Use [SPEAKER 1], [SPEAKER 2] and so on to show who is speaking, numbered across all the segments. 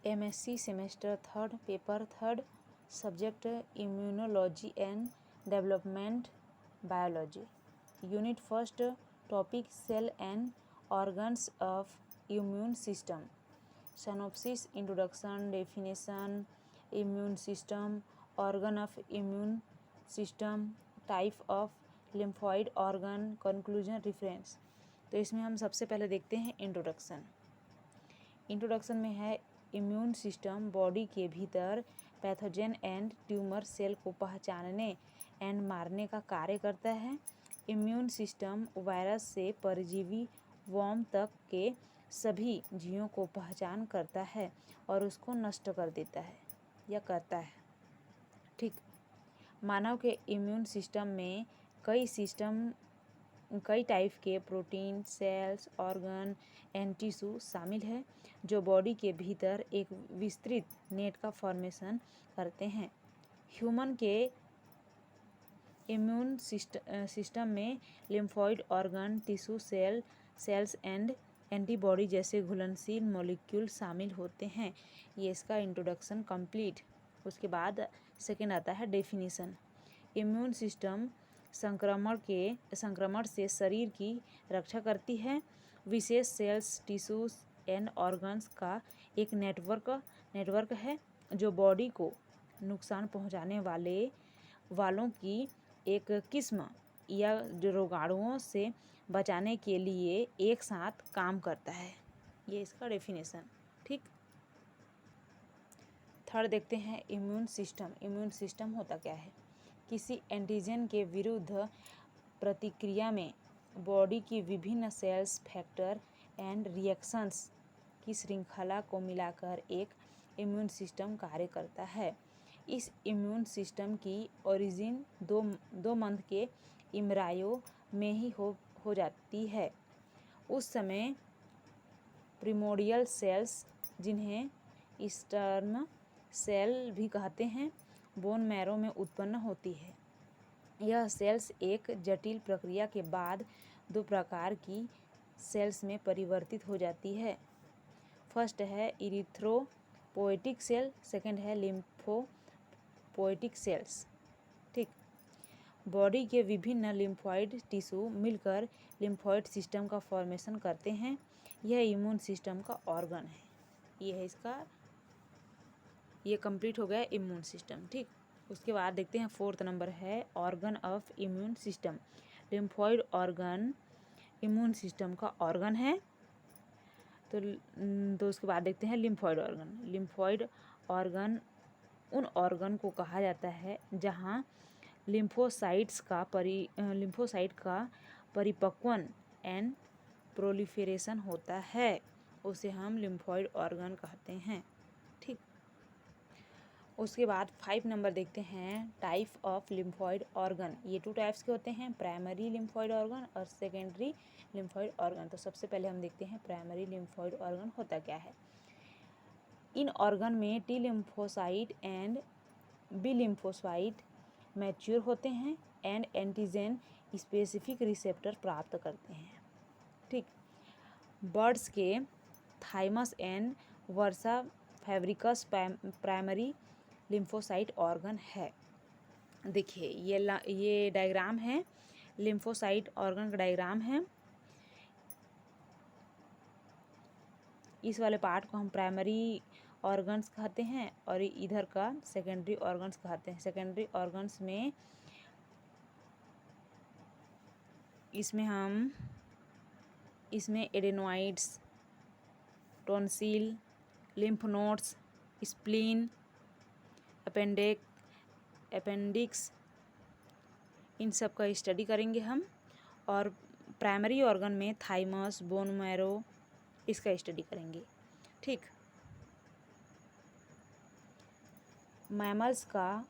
[SPEAKER 1] MSc semester third, paper third, subject immunology and development biology, unit first, topic cell and organs of immune system, synopsis, introduction, definition, immune system, organ of immune system, type of lymphoid organ, conclusion, reference. तो इसमें हम सबसे पहले देखते हैं introduction. Introduction में है immune system body के भीतर पैथोजन एंड ट्यूमर सेल को पहचानने एंड मारने का कार्य करता है। इम्यून सिस्टम वायरस से परजीवी वर्म तक के सभी जीवों को पहचान करता है और उसको नष्ट कर देता है या करता है। ठीक, मानव के इम्यून सिस्टम में कई टाइप के protein, cells, organ and tissue शामिल है जो बॉडी के भीतर एक विस्तृत नेट का फॉर्मेशन करते हैं। ह्यूमन के इम्यून सिस्टम में lymphoid organ, tissue, cells and antibody जैसे घुलनशील मॉलिक्यूल शामिल होते हैं। ये इसका इंट्रोडक्शन कंप्लीट। उसके बाद सेकेंड आता है डेफिनेशन। इम्यून सिस्टम संक्रमण से शरीर की रक्षा करती है। विशेष सेल्स, टिश्यूज एंड ऑर्गन्स का एक नेटवर्क है जो बॉडी को नुकसान पहुंचाने वालों की एक किस्म या रोगाणुओं से बचाने के लिए एक साथ काम करता है। ये इसका डेफिनेशन। ठीक, थर्ड देखते हैं इम्यून सिस्टम। इम्यून सिस्टम होता क्या है? किसी एंटीजन के विरुद्ध प्रतिक्रिया में बॉडी की विभिन्न सेल्स, फैक्टर एंड रिएक्शंस की श्रृंखला को मिलाकर एक इम्यून सिस्टम कार्य करता है। इस इम्यून सिस्टम की ओरिजिन दो मंथ के इम्ब्रायो में ही हो जाती है। उस समय प्रिमोर्डियल सेल्स, जिन्हें स्पर्म सेल भी कहते हैं, बोन मैरो में उत्पन्न होती है। यह सेल्स एक जटिल प्रक्रिया के बाद दो प्रकार की सेल्स में परिवर्तित हो जाती है। फर्स्ट है इरिथ्रोपोएटिक सेल, सेकंड है लिम्फोपोएटिक सेल्स। ठीक, बॉडी के विभिन्न लिम्फॉइड टिश्यू मिलकर लिम्फॉइड सिस्टम का फॉर्मेशन करते हैं। यह इम्यून सिस्टम का ऑर्गन है। ये कंप्लीट हो गया इम्यून सिस्टम। ठीक, उसके बाद देखते हैं फोर्थ नंबर है organ of immune system. Lymphoid organ immune system का ऑर्गन है। तो उसके बाद देखते हैं लिम्फॉइड ऑर्गन। लिम्फॉइड ऑर्गन उन ऑर्गन को कहा जाता है जहां लिम्फोसाइट का परिपक्वन एंड प्रोलिफरेशन होता है, उसे हम लिम्फॉइड ऑर्गन कहते हैं। ठीक, उसके बाद 5 नंबर देखते हैं टाइप ऑफ लिम्फॉइड ऑर्गन। ये 2 टाइप्स के होते हैं, प्राइमरी लिम्फॉइड ऑर्गन और सेकेंडरी लिम्फॉइड ऑर्गन। तो सबसे पहले हम देखते हैं प्राइमरी लिम्फॉइड ऑर्गन होता क्या है। इन ऑर्गन में T lymphocyte and B lymphocyte mature होते हैं एंड एंटीजन स्पेसिफिक रिसेप्टर प्राप्त करते हैं। ठीक, बर्ड्स के thymus and versa Fabricius primary lymphocyte organ है। देखिए ये डायग्राम है, लिम्फोसाइट ऑर्गन का डायग्राम है। इस वाले पार्ट को हम प्राइमरी ऑर्गन्स कहते हैं और इधर का सेकेंडरी ऑर्गन्स कहते हैं। सेकेंडरी ऑर्गन्स में इसमें adenoids, tonsil, lymph nodes, spleen, appendix, इन सब का स्टडी करेंगे हम। और प्राइमरी ऑर्गन में थाइमस, बोन मैरो, इसका स्टडी करेंगे। ठीक, मैमल्स का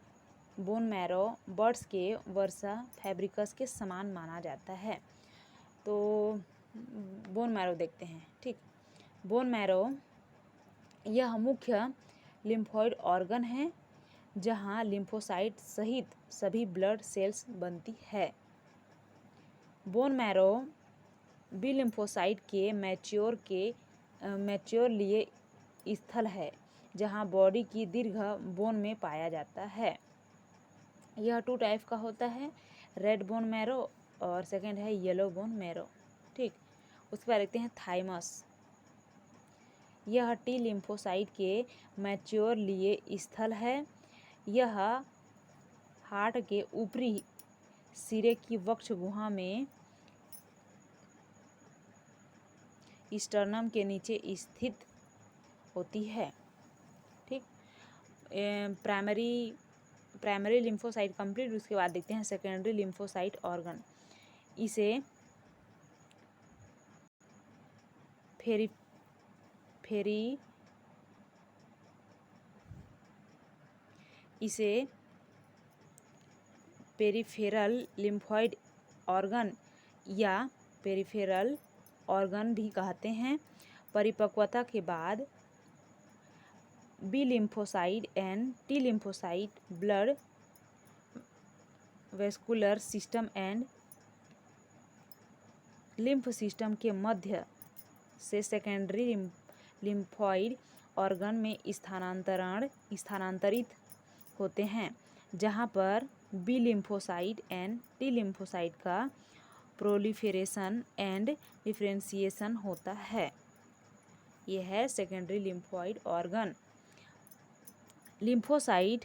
[SPEAKER 1] बोन मैरो बर्ड्स के वर्सा फैब्रिकस के समान माना जाता है। तो बोन मैरो देखते हैं। ठीक, बोन मैरो यह मुख्य लिम्फॉइड ऑर्गन है जहां लिम्फोसाइट सहित सभी ब्लड सेल्स बनती है। बोन मैरो बी लिम्फोसाइट के मैच्योर लिए स्थल है। जहाँ बॉडी की दीर्घ बोन में पाया जाता है। यह 2 टाइप का होता है, रेड बोन मैरो और सेकंड है येलो बोन मैरो। ठीक, उसके बाद देखते हैं थाइमस। यह टी लिम्फोसाइट के मैच्योर लिए स्थल है। यह हार्ट के ऊपरी सिरे की वक्ष गुहा में स्टर्नम के नीचे स्थित होती है। ठीक, प्राइमरी लिम्फोसाइट कंप्लीट। उसके बाद देखते हैं सेकेंडरी लिम्फोसाइट ऑर्गन। इसे पेरिफेरल लिम्फॉइड ऑर्गन या पेरिफेरल ऑर्गन भी कहते हैं। परिपक्वता के बाद B lymphocyte and T lymphocyte blood vascular system and lymph system के मध्य से सेकेंडरी लिम्फॉइड ऑर्गन में स्थानांतरित होते हैं, जहां पर B lymphocyte and T lymphocyte का प्रोलिफेरेशन एंड डिफरेंशिएशन होता है। यह है सेकेंडरी लिम्फॉइड ऑर्गन। लिम्फोसाइट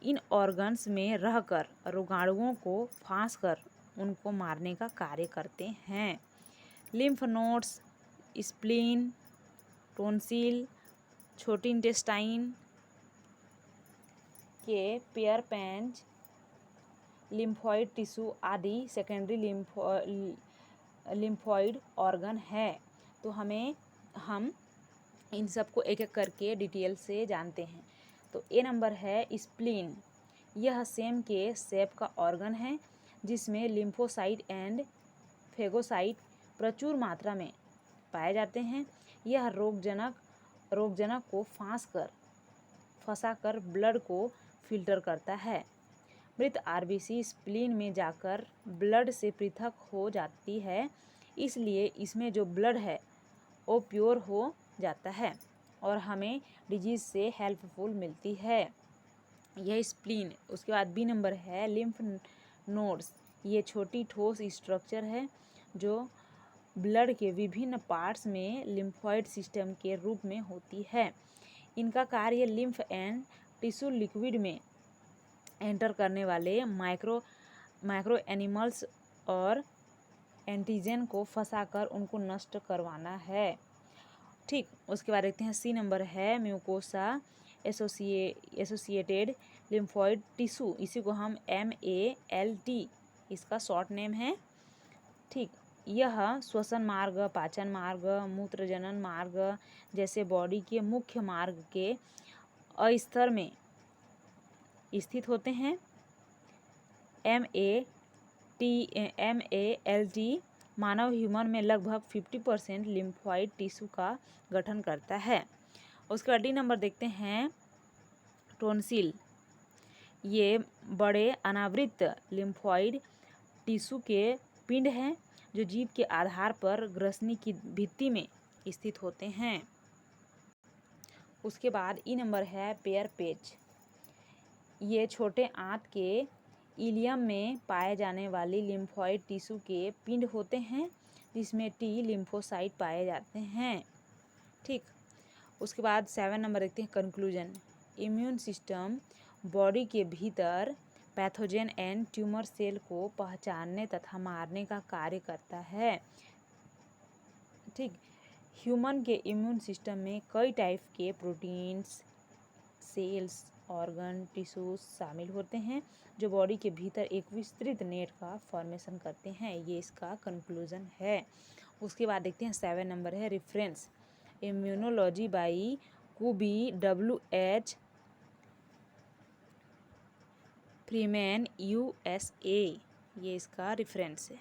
[SPEAKER 1] इन ऑर्गन्स में रहकर रोगाणुओं को फांसकर उनको मारने का कार्य करते हैं। लिम्फ नोड्स, स्प्लीन, टोन्सिल, छोटी इंटेस्टाइन के पेयर पैंच, लिम्फॉइड टिश्यू आदि सेकेंडरी लिम्फॉइड ऑर्गन है। तो हम इन सबको एक एक करके डिटेल से जानते हैं। तो ए नंबर है स्प्लीन। यह सेम के शेप का ऑर्गन है जिसमें लिम्फोसाइट एंड फेगोसाइट प्रचुर मात्रा में पाए जाते हैं। यह रोगजनक को फंसाकर ब्लड को फिल्टर करता है। मृत आरबीसी स्प्लीन में जाकर ब्लड से पृथक हो जाती है, इसलिए इसमें जो ब्लड है वो प्योर हो जाता है और हमें डिजीज से हेल्पफुल मिलती है। यह स्प्लीन। उसके बाद बी नंबर है लिम्फ नोड्स। ये छोटी ठोस स्ट्रक्चर है जो ब्लड के विभिन्न पार्ट्स में लिम्फॉइड सिस्टम के रूप में होती है। इनका कार्य लिम्फ एंड टिश्यू लिक्विड में एंटर करने वाले माइक्रो एनिमल्स और एंटीजन को फंसाकर उनको नष्ट करवाना है। ठीक, उसके बाद देखते हैं सी नंबर है म्यूकोसा एसोसिएटेड लिम्फॉइड टिश्यू। इसी को हम MALT इसका शॉर्ट नेम है। ठीक, यह श्वसन मार्ग, पाचन मार्ग, मूत्रजनन मार्ग जैसे बॉडी के मुख्य मार्ग के अस्तर में स्थित होते हैं। MALT मानव ह्यूमन में लगभग 50% लिम्फॉइड टिश्यू का गठन करता है। उसके बाद डी नंबर देखते हैं टोन्सिल। ये बड़े अनावृत लिम्फॉइड टिश्यू के पिंड हैं जो जीभ के आधार पर ग्रसनी की भित्ति में स्थित होते हैं। उसके बाद ई नंबर है पेयर पेच। ये छोटे आंत के इलियम में पाए जाने वाली लिम्फॉइड टिश्यू के पिंड होते हैं जिसमें टी लिम्फोसाइट पाए जाते हैं। ठीक, उसके बाद 7 नंबर देखते हैं कंक्लूजन। इम्यून सिस्टम बॉडी के भीतर पैथोजन एंड ट्यूमर सेल को पहचानने तथा मारने का कार्य करता है। ठीक, ह्यूमन के इम्यून सिस्टम में कई टाइप के प्रोटीन्स, सेल्स, ऑर्गन, टिश्यूज शामिल होते हैं जो बॉडी के भीतर एक विस्तृत नेट का फॉर्मेशन करते हैं। ये इसका कंक्लूजन है। उसके बाद देखते हैं 7 नंबर है reference. Immunology by Kuby WH Freeman USA। ये इसका रेफरेंस है।